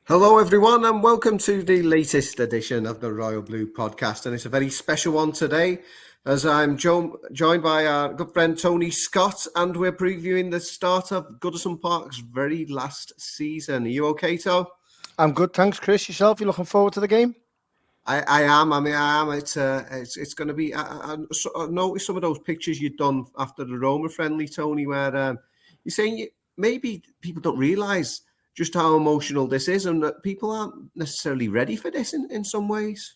Hello, everyone, and welcome to the latest edition of the Royal Blue podcast. And it's a very special one today, as I'm joined by our good friend Tony Scott, and we're previewing the start of Goodison Park's very last season. Are you okay, To? I'm good, thanks, Chris. Yourself? You looking forward to the game? I am. It's going to be. I noticed some of those pictures you'd done after the Roma friendly, Tony, where you're saying maybe people don't realise just how emotional this is, and that people aren't necessarily ready for this in some ways.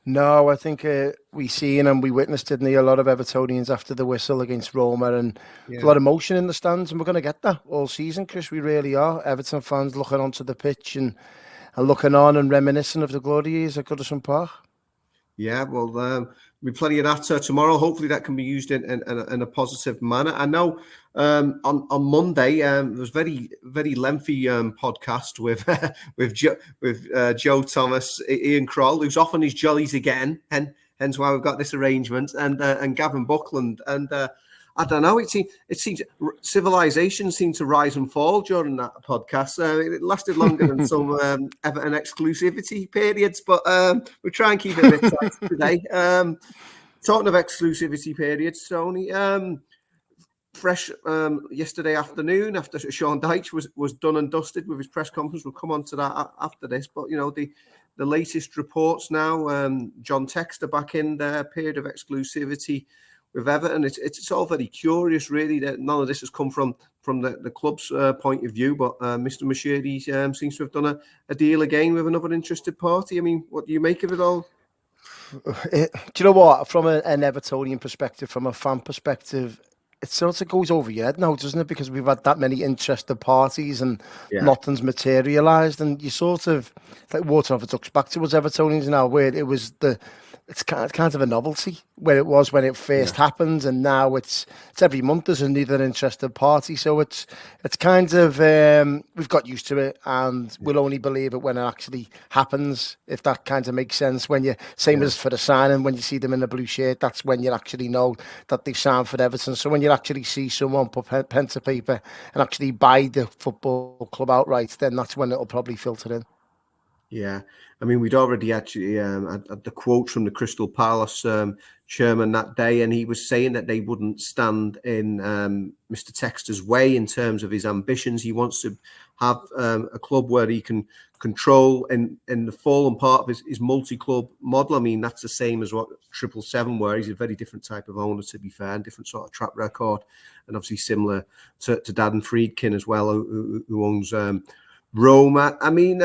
No, I think we seen and we witnessed, didn't we, a lot of Evertonians after the whistle against Roma, and a lot of emotion in the stands, and we're going to get that all season, Chris. We really are. Everton fans looking onto the pitch and looking on and reminiscing of the glory years at Goodison Park. Yeah, well, there'll be plenty of that tomorrow. Hopefully that can be used in a positive manner. I know on Monday there was very lengthy podcast with Joe Thomas, Ian Kroll, who's off on his jollies again, and hence why we've got this arrangement, and Gavin Buckland, and I don't know. It seems civilization seemed to rise and fall during that podcast. It lasted longer than some Everton exclusivity periods, but we'll try and keep it a bit tight today. Talking of exclusivity periods, Tony, fresh yesterday afternoon after Sean Dyche was done and dusted with his press conference. We'll come on to that after this, but you know the latest reports now. John Textor back in the period of exclusivity with Everton. It's all very curious, really, that none of this has come from the club's point of view, but Mr. Moshiri seems to have done a deal again with another interested party. I mean, what do you make of it all? Do you know what? From an Evertonian perspective, from a fan perspective, it sort of goes over your head now, doesn't it? Because we've had that many interested parties and nothing's materialised, and you sort of like water off a duck's back towards Evertonians now, where it was it's kind of a novelty where it was when it first happened, and now it's every month there's another interested party. So it's kind of we've got used to it, and we'll only believe it when it actually happens, if that kind of makes sense. When you same as for the signing, when you see them in a blue shirt, that's when you actually know that they've signed for Everton. So when you actually see someone put pen to paper and actually buy the football club outright, then that's when it'll probably filter in. Yeah, I mean, we'd already actually had the quote from the Crystal Palace chairman that day, and he was saying that they wouldn't stand in Mr. Textor's way in terms of his ambitions. He wants to have a club where he can control in the fallen part of his multi-club model. I mean, that's the same as what 777 were. He's a very different type of owner, to be fair, and different sort of track record, and obviously similar to Darren Friedkin as well, who owns Roma. I mean,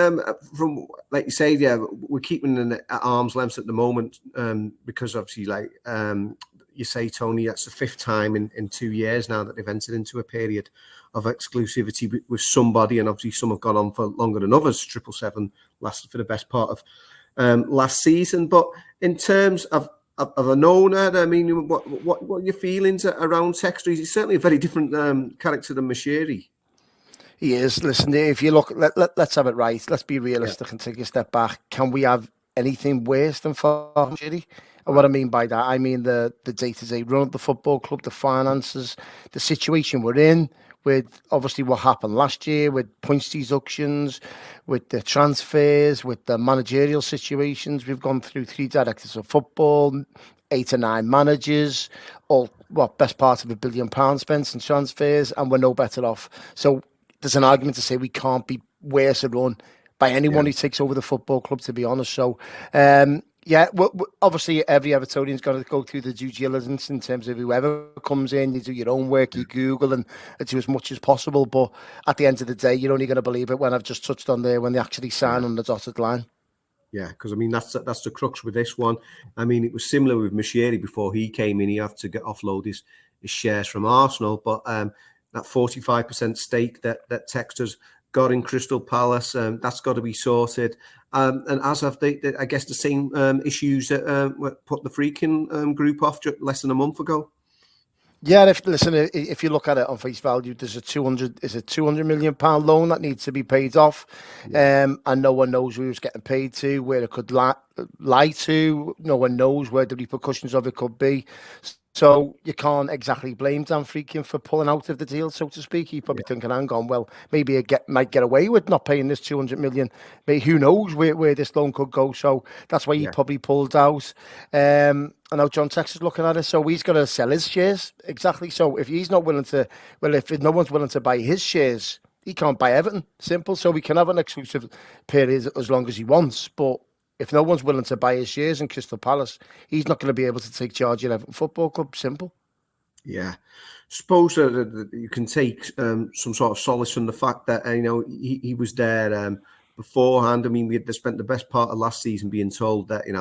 from like you say, we're keeping them at arm's length at the moment because obviously, like you say, Tony, that's the fifth time in 2 years now that they've entered into a period of exclusivity with somebody, and obviously some have gone on for longer than others. 777 lasted for the best part of last season. But in terms of an owner, I mean, what are your feelings around Textor? He's certainly a very different character than Moshiri. He is. Listen, if you look, let's have it right. Let's be realistic and take a step back. Can we have anything worse than Moshiri? And what I mean by that, I mean the day-to-day run of the football club, the finances, the situation we're in, with obviously what happened last year, with points deductions, with the transfers, with the managerial situations. We've gone through 3 directors of football, 8 or 9 managers, all best part of £1 billion spent in transfers, and we're no better off. So there's an argument to say we can't be worse run by anyone who takes over the football club, to be honest. So, obviously every Evertonian's got to go through the due diligence in terms of whoever comes in. You do your own work, you Google and do as much as possible. But at the end of the day, you're only going to believe it when I've just touched on there, when they actually sign on the dotted line. Yeah, because I mean that's the crux with this one. I mean, it was similar with Moshiri before he came in. He had to offload his shares from Arsenal, but that 45% stake that Textor's got in Crystal Palace, that's got to be sorted. And as have I guess the same issues that put the Friedkin group off less than a month ago. Yeah, if you look at it on face value, there's a £200 million loan that needs to be paid off, and no one knows who it's getting paid to, where it could lie to. No one knows where the repercussions of it could be. So you can't exactly blame Dan Freakin for pulling out of the deal, so to speak. He probably thinking, hang on, well, maybe I might get away with not paying this 200 million. Maybe who knows where this loan could go. So that's why he probably pulled out. I know John Textor's looking at it, so he's got to sell his shares. Exactly. So if he's not willing to, if no one's willing to buy his shares, he can't buy Everton. Simple. So he can have an exclusive period as long as he wants, but if no one's willing to buy his shares in Crystal Palace, he's not going to be able to take charge of Everton Football Club. Simple. Yeah. Suppose that you can take some sort of solace from the fact that, he was there beforehand. I mean, we had spent the best part of last season being told that, it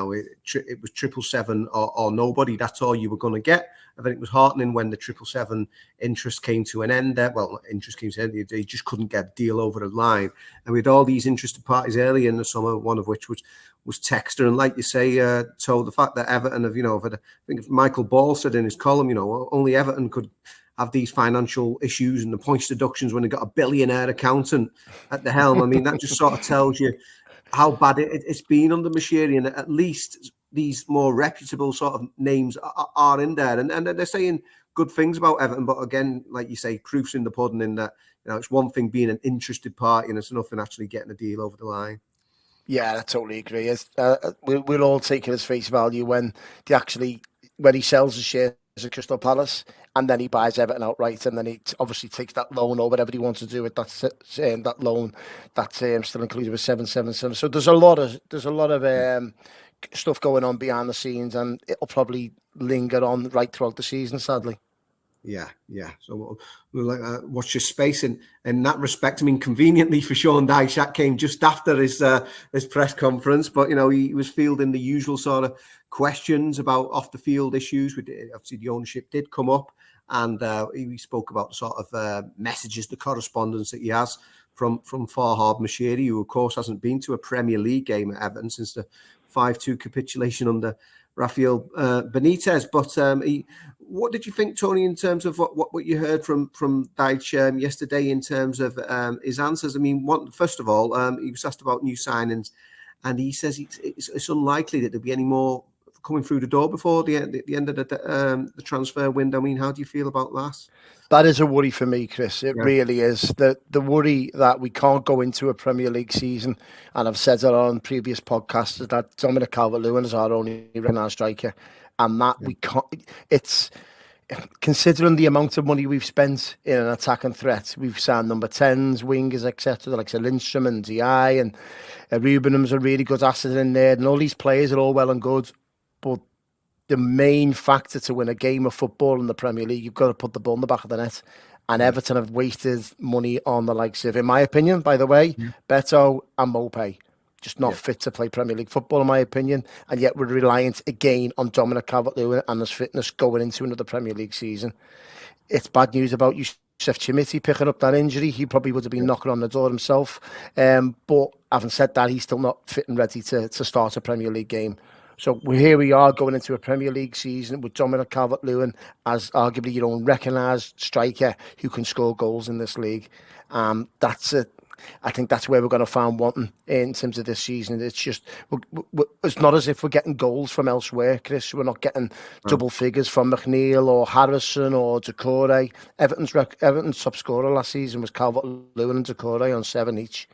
was 777 or nobody. That's all you were going to get. I think it was heartening when the 777 interest came to an end there. Well, interest came to an end. They just couldn't get a deal over the line. And we had all these interested parties early in the summer, one of which was Textor. And like you say, told the fact that Everton have, I think Michael Ball said in his column, only Everton could have these financial issues and the points deductions when they got a billionaire accountant at the helm. I mean, that just sort of tells you how bad it's been under Moshiri, and at least these more reputable sort of names are in there, and they're saying good things about Everton. But again, like you say, proof's in the pudding in that, it's one thing being an interested party and it's nothing actually getting a deal over the line. Yeah, I totally agree. We'll all take it as face value when he sells the shares at Crystal Palace and then he buys Everton outright, and then he obviously takes that loan or whatever he wants to do with that loan that's still included with 777. So there's a lot of stuff going on behind the scenes, and it'll probably linger on right throughout the season, sadly. Yeah. So we'll watch your space in that respect. I mean, conveniently for Sean Dyche, that came just after his press conference, but he was fielding the usual sort of questions about off the field issues. Obviously, the ownership did come up, and he spoke about sort of messages, the correspondence that he has from Farhad Moshiri, who of course hasn't been to a Premier League game at Everton since the 5-2 capitulation under Rafael Benitez. But what did you think, Tony, in terms of what you heard from Dyche yesterday in terms of his answers? I mean, first of all, he was asked about new signings, and he says it's unlikely that there'll be any more coming through the door before the end of the transfer window. I mean, how do you feel about that? That is a worry for me, Chris. It really is. The worry that we can't go into a Premier League season, and I've said it on previous podcasts, is that Dominic Calvert-Lewin is our only recognised striker, and that we can't. It's considering the amount of money we've spent in an attacking threat. We've signed number 10s, wingers, etc., like Lindstrom and DI, and Rubenham's a really good asset in there, and all these players are all well and good, but the main factor to win a game of football in the Premier League, you've got to put the ball in the back of the net. And Everton have wasted money on the likes of, in my opinion, by the way, Beto and Mopé. Just not fit to play Premier League football, in my opinion. And yet we're reliant again on Dominic Calvert-Lewin and his fitness going into another Premier League season. It's bad news about Youssef Chimiti picking up that injury. He probably would have been knocking on the door himself. But having said that, he's still not fit and ready to start a Premier League game. So here we are going into a Premier League season with Dominic Calvert-Lewin as arguably your own recognised striker who can score goals in this league. That's it. I think that's where we're going to find wanting in terms of this season. It's just, it's not as if we're getting goals from elsewhere, Chris. We're not getting double figures from McNeil or Harrison or Decore. Everton's top scorer last season was Calvert-Lewin and Decore on 7 each.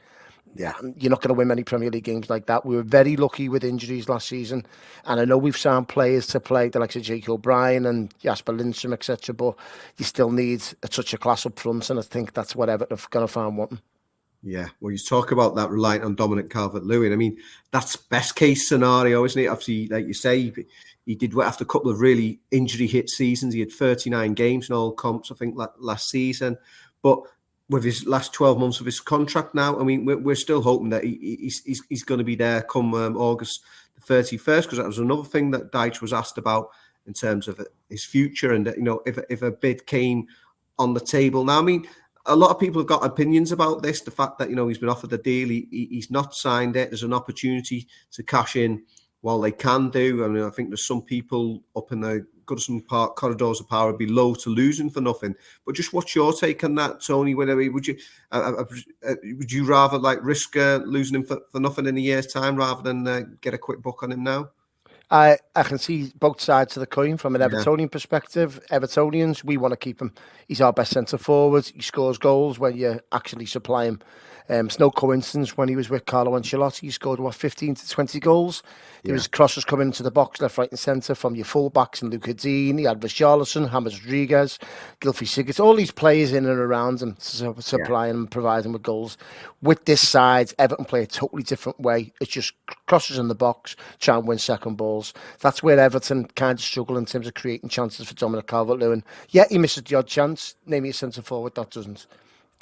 Yeah, you're not going to win many Premier League games like that. We were very lucky with injuries last season, and I know we've signed players to play the likes of Jake O'Brien and Jasper Lindstrom, etc. But you still need a touch of class up front, and I think that's what Everton are going to find wanting. Yeah, well, you talk about that reliant on Dominic Calvert-Lewin. I mean, that's best case scenario, isn't it? Obviously, like you say, he did well after a couple of really injury hit seasons. He had 39 games in all comps, I think, last season, but with his last 12 months of his contract now, I mean, we're still hoping that he's going to be there come August the 31st, because that was another thing that Dyche was asked about in terms of his future, and if a bid came on the table. Now, I mean, a lot of people have got opinions about this. The fact that he's been offered the deal, he's not signed it. There's an opportunity to cash in while they can do. I mean, I think there's some people up in the Goodison Park corridors of power would be low to losing for nothing. But just what's your take on that, Tony? Would you rather risk losing him for nothing in a year's time rather than get a quick buck on him now? I can see both sides of the coin from an Evertonian perspective. Evertonians, we want to keep him. He's our best centre forward. He scores goals when you actually supply him. It's no coincidence when he was with Carlo Ancelotti, he scored, 15 to 20 goals. There was crosses coming into the box, left, right and centre from your full-backs and Luca Dean. He had Richarlison, James Rodriguez, Gylfi Sigurdsson, all these players in and around him, supplying and providing with goals. With this side, Everton play a totally different way. It's just crosses in the box, try and win second balls. That's where Everton kind of struggle in terms of creating chances for Dominic Calvert-Lewin. Yeah, he misses the odd chance. Name me a centre-forward that doesn't.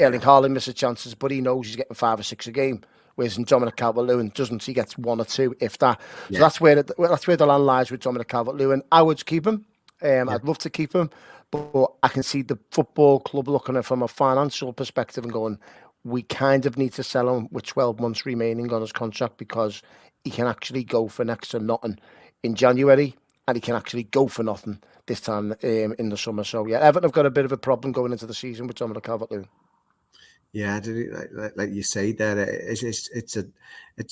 Erling Haaland misses chances, but he knows he's getting 5 or 6 a game. Whereas Dominic Calvert-Lewin doesn't. He gets 1 or 2, if that. So that's where the land lies with Dominic Calvert-Lewin. I would keep him. I'd love to keep him, but I can see the football club looking at it from a financial perspective and going, we kind of need to sell him with 12 months remaining on his contract because he can actually go for next to nothing in January, and he can actually go for nothing this time in the summer. So yeah, Everton have got a bit of a problem going into the season with Dominic Calvert-Lewin. Yeah, like you say there, it's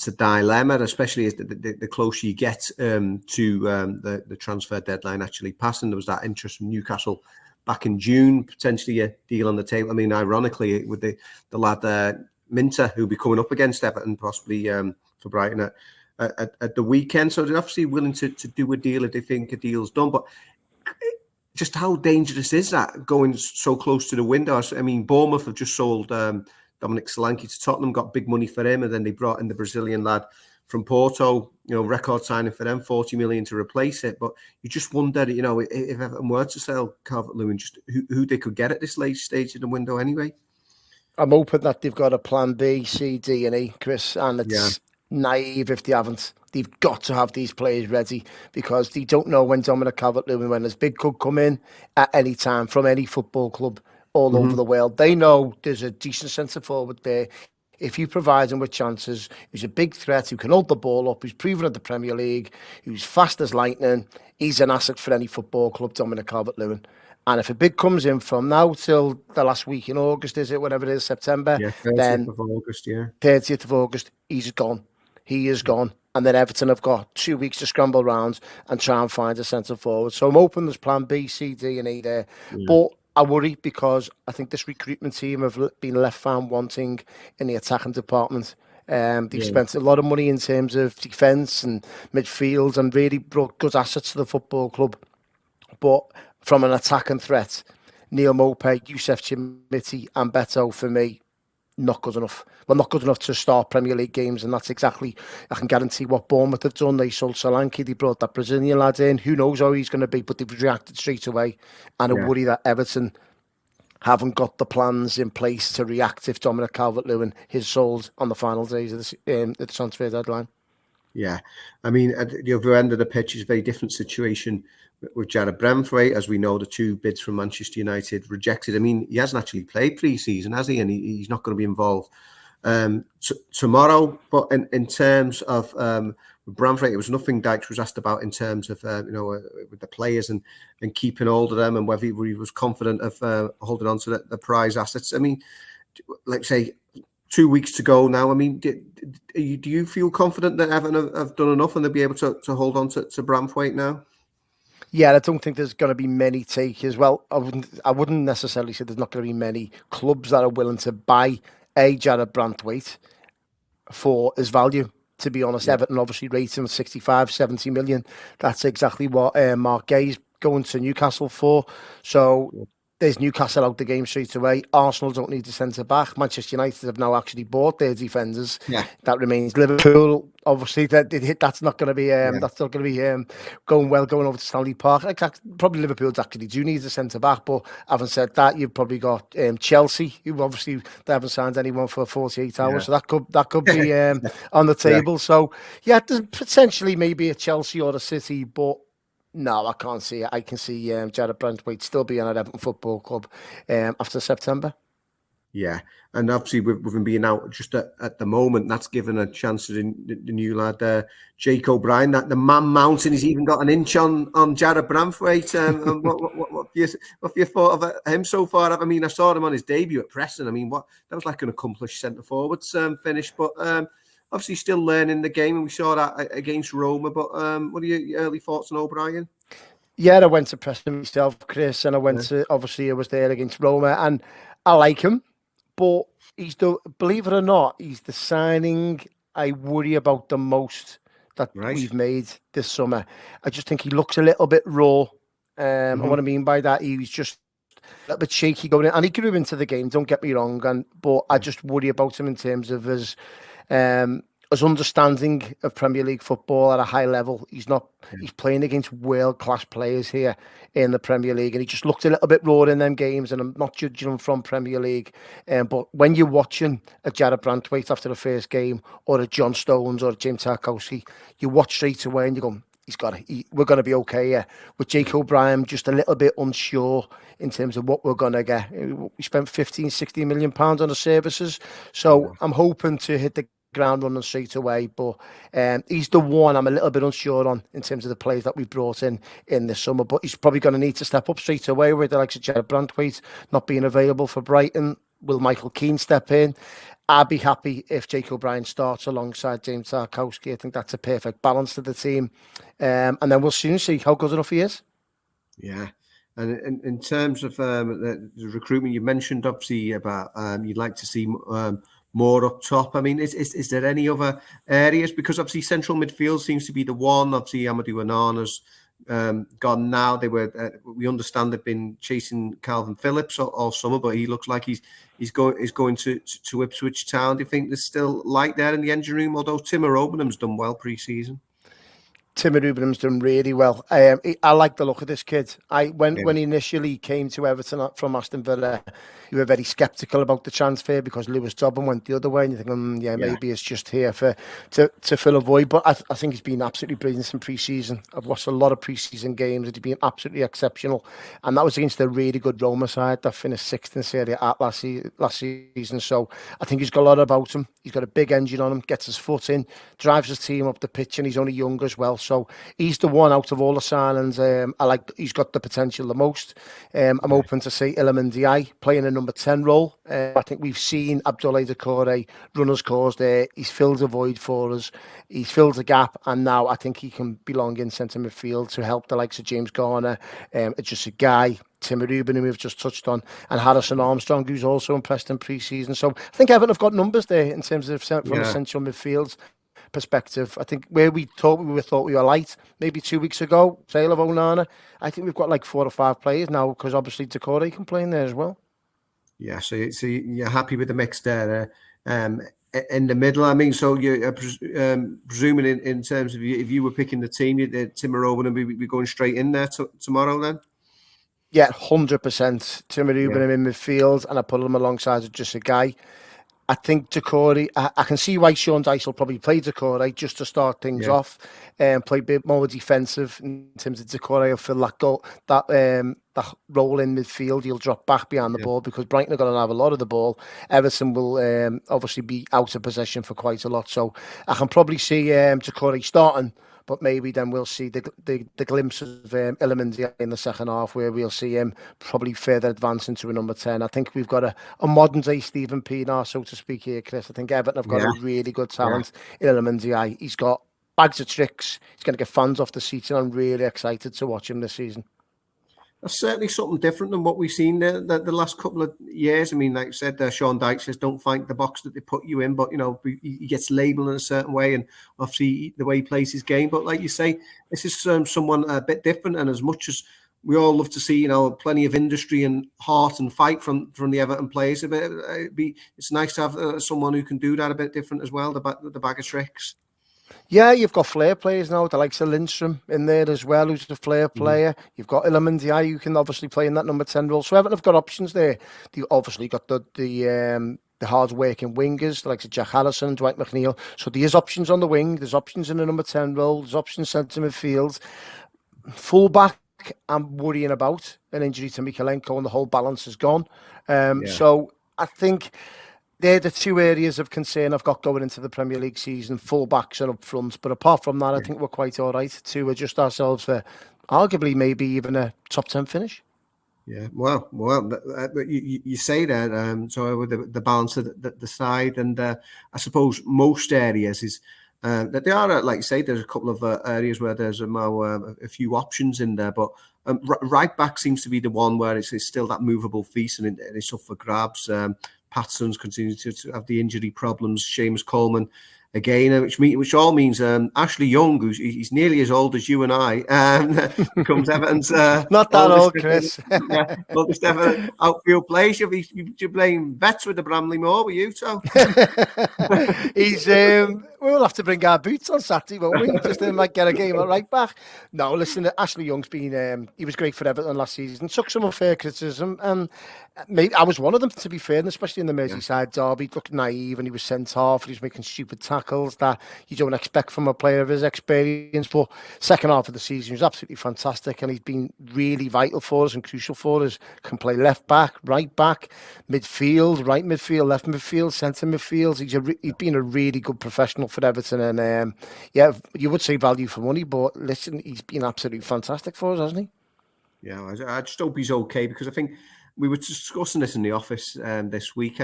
a dilemma, especially as the closer you get to the transfer deadline actually passing. There was that interest from Newcastle back in June, potentially a deal on the table. I mean, ironically, with the lad Minter, who'll be coming up against Everton possibly for Brighton at the weekend. So they're obviously willing to do a deal if they think a deal's done. But just how dangerous is that going so close to the window? I mean, Bournemouth have just sold Dominic Solanke to Tottenham, got big money for him, and then they brought in the Brazilian lad from Porto, record signing for them, 40 million to replace it. But you just wonder, if Everton were to sell Calvert-Lewin, just who they could get at this late stage of the window anyway. I'm hoping that they've got a plan B, C, D and E, Chris, and it's naive if they haven't. They've got to have these players ready because they don't know when Dominic Calvert-Lewin, when his big could come in at any time from any football club all over the world. They know there's a decent centre forward there. If you provide him with chances, who's a big threat, who can hold the ball up, who's proven at the Premier League, who's fast as lightning, he's an asset for any football club, Dominic Calvert-Lewin. And if a bid comes in from now till the last week in August, is it, whenever it is, September, 30th of August, 30th of August, he's gone. He is gone. And then Everton have got 2 weeks to scramble around and try and find a centre forward. So I'm hoping there's plan B, C, D and E there. But I worry because I think this recruitment team have been left found wanting in the attacking department. They've spent a lot of money in terms of defence and midfield and really brought good assets to the football club. But from an attacking threat, Neil Maupay, Youssef Chimiti and Beto, for me, not good enough. Well, not good enough to start Premier League games, and that's exactly, I can guarantee what Bournemouth have done. They sold Solanke, they brought that Brazilian lad in. Who knows how he's going to be, but they've reacted straight away. And I worry that Everton haven't got the plans in place to react if Dominic Calvert-Lewin is sold on the final days of the transfer deadline. Yeah, I mean, at the other end of the pitch is a very different situation with Jarrad Branthwaite. As we know, the 2 bids from Manchester United rejected. I mean, he hasn't actually played pre-season, has he? And he's not going to be involved tomorrow. But in terms of Branthwaite, it was nothing Dyche was asked about in terms of with the players and keeping hold of them and whether he was confident of holding on to the prize assets. I mean, let's say 2 weeks to go now. I mean, do you feel confident that Everton have done enough and they'll be able to hold on to Branthwaite now? Yeah, I don't think there's going to be many takers. Well, I wouldn't necessarily say there's not going to be many clubs that are willing to buy Jarrad Branthwaite for his value. To be honest, Everton obviously rates him 65, 70 million. That's exactly what Mark Gay's going to Newcastle for. So there's Newcastle out the game straight away. Arsenal don't need a centre back. Manchester United have now actually bought their defenders. That remains Liverpool. Obviously, that's not going to be going well going over to Stanley Park. Probably Liverpool actually do need a centre back. But having said that, you've probably got Chelsea, who obviously they haven't signed anyone for 48 hours. So that could be on the table. So there's potentially maybe a Chelsea or a City, but no, I can't see it. I can see Jarrad Branthwaite still being at Everton Football Club after September. Yeah, and obviously with him being out just at the moment, that's given a chance to the new lad, Jake O'Brien. That the Man Mountain has even got an inch on Jarrad Branthwaite. What have you thought of him so far? I mean, I saw him on his debut at Preston. I mean, that was like an accomplished centre forwards finish. But obviously still learning the game, and we saw that against Roma. But what are your early thoughts on O'Brien? Yeah, I went to Preston myself, Chris, and I went to, obviously I was there against Roma, and I like him, but believe it or not, he's the signing I worry about the most that we've made this summer. I just think he looks a little bit raw. And what I mean by that, he was just a little bit shaky going in, and he grew into the game, don't get me wrong, but I just worry about him in terms of his understanding of Premier League football at a high level. He's playing against world-class players here in the Premier League, and he just looked a little bit raw in them games, and I'm not judging him from Premier League. But when you're watching a Jarrad Branthwaite after the first game, or a John Stones or a James Tarkowski, you watch straight away and you go, we're going to be okay here. With Jake O'Brien, just a little bit unsure in terms of what we're going to get. We spent 15-16 million pounds on the services, so I'm hoping to hit the ground running straight away, but he's the one I'm a little bit unsure on in terms of the players that we've brought in this summer. But he's probably going to need to step up straight away with the likes of Jarrad Branthwaite not being available for Brighton. Will Michael Keane step in? I'd be happy if Jake O'Brien starts alongside James Tarkowski. I think that's a perfect balance to the team, and then we'll soon see how good enough he is. Yeah. And in terms of the recruitment, you mentioned obviously about you'd like to see more up top. I mean, is there any other areas? Because obviously central midfield seems to be the one. Obviously Amadou Onana's gone now. They were we understand they've been chasing Calvin Phillips all summer, but he looks like he's going to Ipswich Town. Do you think there's still light there in the engine room? Although Timur Obenham's done well pre-season. Timur Obenham's done really well. I like the look of this kid. When he initially came to Everton from Aston Villa, you were very sceptical about the transfer because Lewis Dobbin went the other way, and you think, maybe it's just here to fill a void. But I think he's been absolutely brilliant in pre-season. I've watched a lot of pre-season games, and he's been absolutely exceptional. And that was against a really good Roma side that finished sixth in Serie A last season. So I think he's got a lot about him. He's got a big engine on him, gets his foot in, drives his team up the pitch, and he's only young as well. So he's the one out of all the signings. He's got the potential the most. I'm hoping to see Iliman Ndiaye playing a number 10 role. I think we've seen Abdoulaye Doucouré run his course there. He's filled a void for us. He's filled a gap, and now I think he can belong in centre midfield to help the likes of James Garner, just a guy. Timur Obenham, who we've just touched on, and Harrison Armstrong, who's also impressed in pre-season. So I think Everton have got numbers there in terms of from a central midfield perspective. I think where we thought we were light maybe 2 weeks ago, sale of Onana, I think we've got like 4 or 5 players now, because obviously Doucouré can play in there as well. Yeah, so you're happy with the mix there in the middle. I mean, so you're presuming in terms of if you were picking the team, Timur Obenham would be going straight in there tomorrow then? Yeah, 100%. Timur Obenham in midfield, and I put him alongside just a guy. I think Doucouré, I can see why Sean Dyche will probably play Doucouré just to start things off and play a bit more defensive in terms of Doucouré will fill that role in midfield. He'll drop back behind the ball because Brighton are going to have a lot of the ball. Everton will obviously be out of possession for quite a lot. So I can probably see Doucouré starting, but maybe then we'll see the glimpse of Iliman Ndiaye in the second half, where we'll see him probably further advance into a number 10. I think we've got a modern day Stephen Pienaar, so to speak, here, Chris. I think Everton have got a really good talent in Iliman Ndiaye. He's got bags of tricks. He's going to get fans off the seats, and I'm really excited to watch him this season. That's certainly something different than what we've seen the last couple of years. I mean, like I said, Sean Dyche says don't fight the box that they put you in, but he gets labelled in a certain way, and obviously the way he plays his game. But like you say, this is someone a bit different, and as much as we all love to see plenty of industry and heart and fight from the Everton players, it's nice to have someone who can do that a bit different as well. The bag of tricks. Yeah, you've got flair players now, the likes of Lindstrom in there as well, who's a flair player. You've got Iliman Ndiaye, who can obviously play in that number 10 role. So Everton have got options there. They obviously got the hard-working wingers, the likes of Jack Harrison, Dwight McNeil. So there's options on the wing. There's options in the number 10 role. There's options centre midfield. Full-back, I'm worrying about an injury to Mikalenko, and the whole balance is gone. So I think they're the 2 areas of concern I've got going into the Premier League season, full-backs and up front. But apart from that, I think we're quite all right to adjust ourselves for arguably maybe even a top 10 finish. Yeah, well, you say that. So with the balance of the side, and I suppose most areas is that they are, like you say, there's a couple of areas where there's a few options in there, but right back seems to be the one where it's still that movable feast and it's up for grabs. Patson's continues to have the injury problems. Seamus Coleman again, which all means Ashley Young, he's nearly as old as you and I, becomes Everton's not that old, Chris. Oldest ever outfield player. You're playing vets with the Bramley Moor, were you, so? He's we'll have to bring our boots on Saturday, won't we? Just might get a game at right back. No, listen, Ashley Young's been he was great for Everton last season. Took some unfair criticism, and maybe I was one of them, to be fair, and especially in the Merseyside derby. He looked naive and he was sent off. He was making stupid tackles that you don't expect from a player of his experience. But second half of the season, he was absolutely fantastic, and he's been really vital for us and crucial for us. Can play left back, right back, midfield, right midfield, left midfield, centre midfield. He's been a really good professional for Everton, and yeah, you would say value for money, but listen, he's been absolutely fantastic for us, hasn't he? Yeah, I just hope he's okay, because I think we were discussing this in the office this week.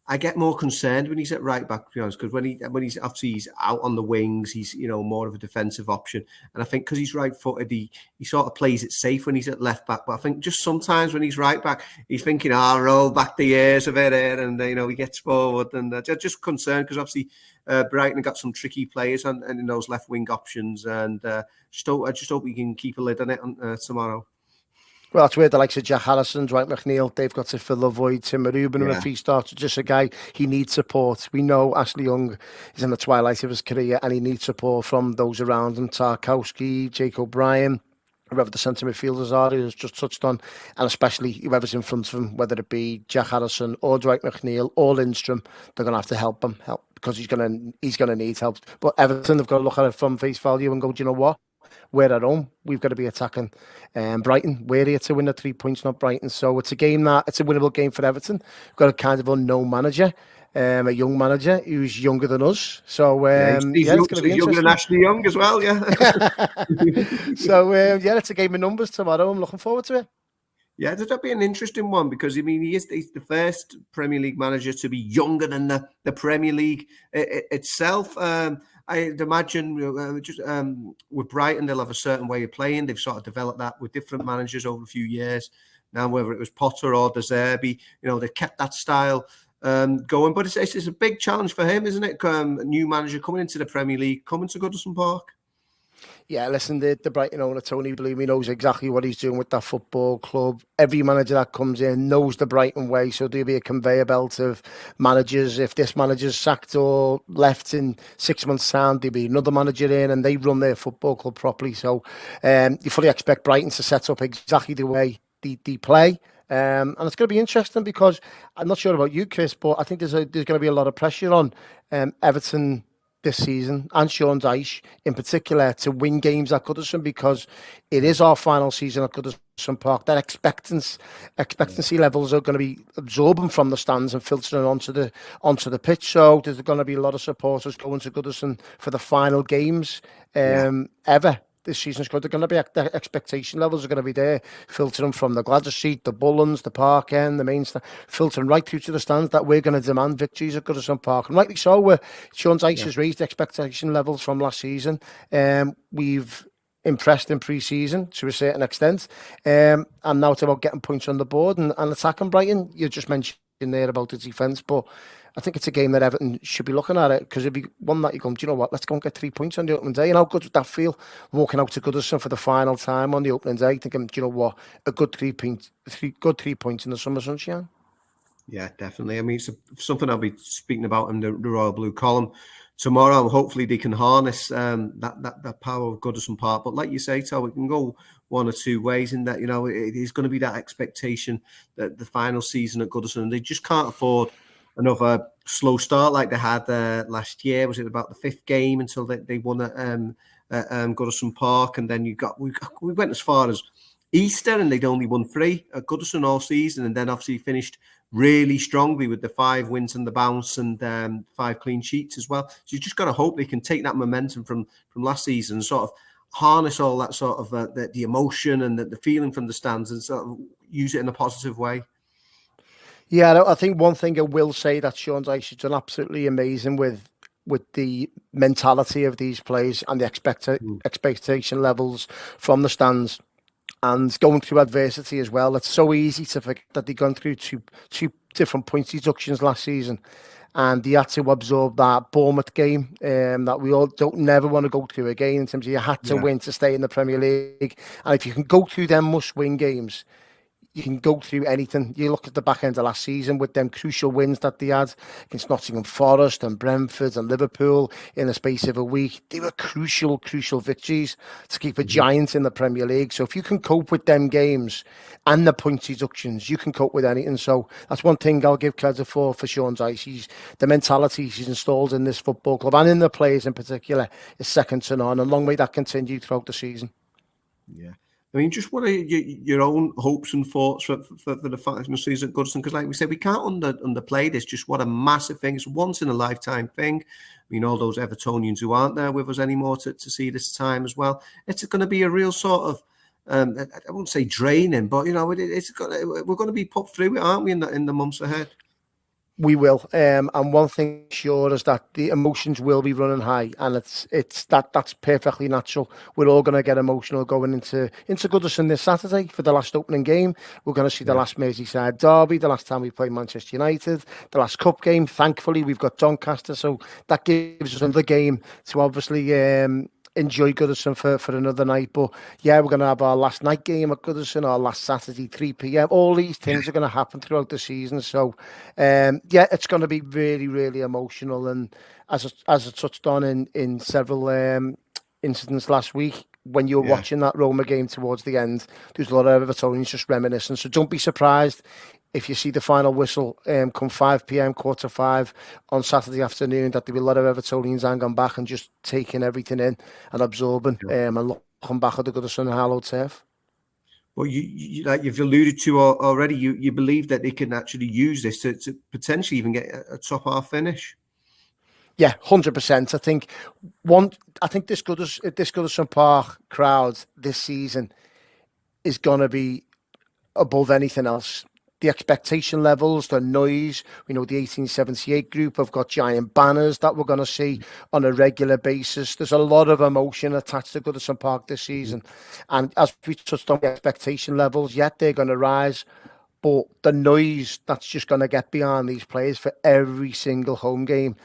I get more concerned when he's at right back, to be honest, because when he's obviously he's out on the wings, he's more of a defensive option, and I think because he's right-footed, he sort of plays it safe when he's at left back. But I think just sometimes when he's right back, he's thinking, roll back the ears a bit here, and he gets forward, and just concerned because obviously Brighton have got some tricky players and in those left wing options, and I just hope we can keep a lid on it tomorrow. Well, that's where the likes of Jack Harrison, Dwight McNeil, they've got to fill the void. Tim Rubin, and if he starts just a guy, he needs support. We know Ashley Young is in the twilight of his career, and he needs support from those around him. Tarkowski, Jake O'Brien, whoever the centre midfielders are, who's just touched on, and especially whoever's in front of him, whether it be Jack Harrison or Dwight McNeil or Lindstrom, they're going to have to help him because he's going to need help. But Everton have got to look at it from face value and go, do you know what? We're at home. We've got to be attacking Brighton. We're here to win the 3 points, not Brighton. So it's a winnable game for Everton. We've got a kind of unknown manager, a young manager who's younger than us. So it's going to be younger than Ashley Young as well, yeah. So it's a game of numbers tomorrow. I'm looking forward to it. Yeah, that'll be an interesting one, because he's the first Premier League manager to be younger than the Premier League itself. I'd imagine with Brighton, they'll have a certain way of playing. They've sort of developed that with different managers over a few years. Now, whether it was Potter or De Zerbi, they kept that style going. But it's a big challenge for him, isn't it? A new manager coming into the Premier League, coming to Goodison Park. Yeah, listen, the Brighton owner, Tony Bloom, he knows exactly what he's doing with that football club. Every manager that comes in knows the Brighton way, so there'll be a conveyor belt of managers. If this manager's sacked or left in 6 months' time, there'll be another manager in, and they run their football club properly. So you fully expect Brighton to set up exactly the way they play. And it's going to be interesting, because I'm not sure about you, Chris, but I think there's going to be a lot of pressure on Everton this season, and Sean Dyche in particular, to win games at Goodison, because it is our final season at Goodison Park. That expectancy levels are going to be absorbing from the stands and filtering onto the pitch. So there's going to be a lot of supporters going to Goodison for the final games ever this season's good. They're going to be, the expectation levels are going to be there, filtering from the Gladys seat, the Bullens, the Park End, the main stand, filtering right through to the stands, that we're going to demand victories at Goodison Park. And rightly so, Sean Dyche has raised expectation levels from last season. We've impressed in pre-season to a certain extent. And now it's about getting points on the board and attacking Brighton. You just mentioned there about the defence, but I think it's a game that Everton should be looking at it, because it'd be one that you go, do you know what, let's go and get 3 points on the opening day. And how good would that feel, walking out to Goodison for the final time on the opening day, thinking, do you know what, a good 3 points in the summer sunshine? Yeah, definitely. I mean, it's something I'll be speaking about in the Royal Blue column tomorrow. Hopefully they can harness that power of Goodison Park. But like you say, Tom, it can go one or two ways in that, it is going to be that expectation that the final season at Goodison, they just can't afford another slow start like they had last year. Was it about the fifth game until they won at Goodison Park, and then we went as far as Easter, and they'd only won 3 at Goodison all season, and then obviously finished really strongly with the 5 wins and the bounce and 5 clean sheets as well. So you just got to hope they can take that momentum from last season and sort of harness all that sort of the emotion and the feeling from the stands and sort of use it in a positive way. Yeah, I think one thing I will say that Sean Dyche has done absolutely amazing with the mentality of these players and the expectation levels from the stands and going through adversity as well. It's so easy to forget that they've gone through two different point deductions last season, and they had to absorb that Bournemouth game that we all never want to go through again, in terms of you had to win to stay in the Premier League. And if you can go through them must-win games, you can go through anything. You look at the back end of last season with them crucial wins that they had against Nottingham Forest and Brentford and Liverpool in the space of a week. They were crucial victories to keep a giant in the Premier League. So if you can cope with them games and the point deductions, you can cope with anything. So that's one thing I'll give credit for Sean Dyche. The mentality he's installed in this football club and in the players in particular is second to none. And long may that continue throughout the season. Yeah. I mean, just what are your own hopes and thoughts for the final season at Goodison? Because, like we said, we can't underplay this. Just what a massive thing! It's once in a lifetime thing. I mean, all those Evertonians who aren't there with us anymore to see this time as well. It's going to be a real sort of I won't say draining, but we're going to be put through it, aren't we? In the months ahead. We will, and one thing sure is that the emotions will be running high, and that's perfectly natural. We're all going to get emotional going into Goodison this Saturday for the last opening game. We're going to see the last Merseyside derby, the last time we played Manchester United, the last cup game. Thankfully, we've got Doncaster, so that gives us another game to obviously enjoy Goodison for another night. But yeah, we're going to have our last night game at Goodison, our last Saturday 3 p.m. All these things are going to happen throughout the season. So it's going to be really, really emotional. And as I touched on in several incidents last week, when you're watching that Roma game towards the end, there's a lot of Evertonians just reminiscing. So don't be surprised if you see the final whistle come 5 p.m, 4:45 on Saturday afternoon, that there'll be a lot of Evertonians hanging back and just taking everything in and absorbing and looking back at the Goodison hallowed turf. Well, you like you've alluded to already, you believe that they can actually use this to potentially even get a top half finish. Yeah, 100%. I think this Goodison Park crowd this season is going to be above anything else. The expectation levels, the noise. We know the 1878 group have got giant banners that we're going to see on a regular basis. There's a lot of emotion attached to Goodison Park this season. And as we touched on the expectation levels, they're going to rise. But the noise that's just going to get behind these players for every single home game.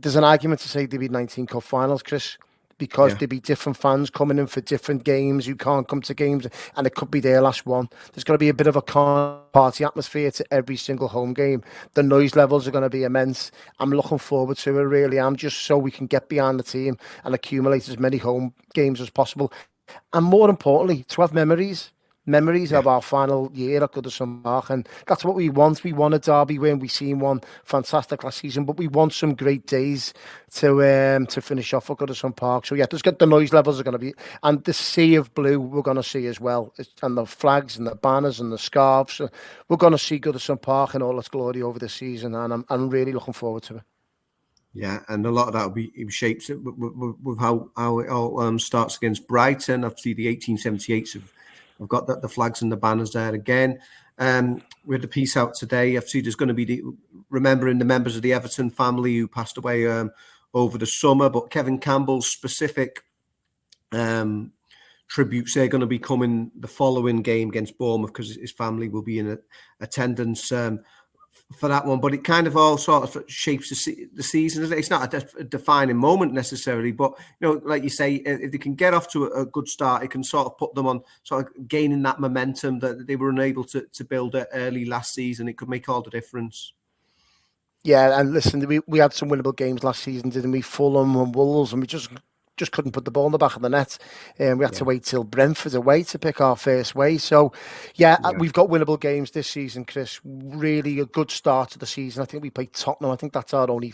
There's an argument to say there'll be 19 cup finals, Chris, because there'll be different fans coming in for different games who can't come to games, and it could be their last one. There's going to be a bit of a party atmosphere to every single home game. The noise levels are going to be immense. I'm looking forward to it, really. I'm just so we can get behind the team and accumulate as many home games as possible. And more importantly, to have memories of our final year at Goodison Park, and that's what we want. We want a derby win. We've seen one fantastic last season, but we want some great days to finish off at Goodison Park. So the noise levels are going to be, and the sea of blue we're going to see as well, and the flags and the banners and the scarves. We're going to see Goodison Park in all its glory over the season, and I'm really looking forward to it. Yeah, and a lot of that will be shaped with how it all starts against Brighton. Obviously, the 1878s I've got the flags and the banners there again. We had the piece out today. Obviously, there's going to be remembering the members of the Everton family who passed away over the summer. But Kevin Campbell's specific tributes are going to be coming the following game against Bournemouth, because his family will be in attendance for that one. But it kind of all sort of shapes the season, isn't it? It's not a defining moment necessarily, but like you say, if they can get off to a good start, it can sort of put them on sort of gaining that momentum that they were unable to build early last season. It could make all the difference. Yeah, and listen, we had some winnable games last season, didn't we? Fulham and Wolves, and we just couldn't put the ball in the back of the net. We had to wait till Brentford away to pick our first way. So, we've got winnable games this season, Chris. Really a good start to the season. I think we played Tottenham. I think that's our only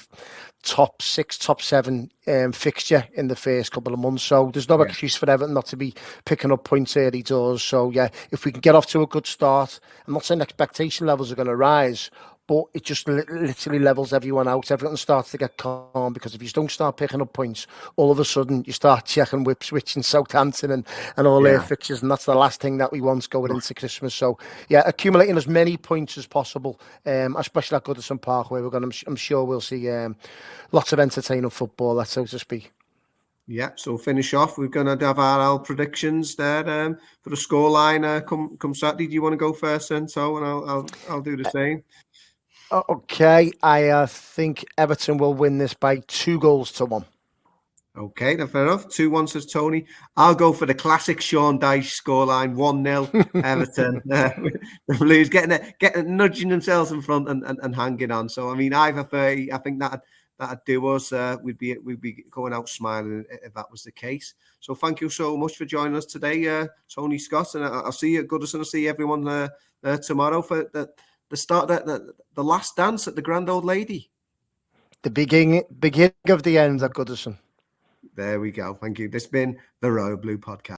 top 6, top 7 fixture in the first couple of months. So there's no excuse for Everton not to be picking up points early doors. So, if we can get off to a good start, I'm not saying expectation levels are going to rise, but it just literally levels everyone out. Everyone starts to get calm, because if you don't start picking up points, all of a sudden you start checking Ipswich and Southampton and all their fixtures, and that's the last thing that we want going into Christmas. So yeah, accumulating as many points as possible, especially at Goodison Park, where I'm sure we'll see lots of entertaining football, so to speak. Yeah, so finish off. We're going to have our predictions there for the scoreline come Saturday. Do you want to go first, then, So, and I'll do the same. Okay, I think Everton will win this by 2-1. Okay, then fair enough. 2-1 says Tony. I'll go for the classic Sean Dyche scoreline, 1-0 Everton. The Blues getting nudging themselves in front and hanging on. So I mean, I think that'd do us. We'd be going out smiling if that was the case. So thank you so much for joining us today, Tony Scott, and I'll see you at Goodison. I'll see everyone tomorrow for the start, the last dance at the Grand Old Lady. The beginning of the end at Goodison. There we go. Thank you. This has been the Royal Blue Podcast.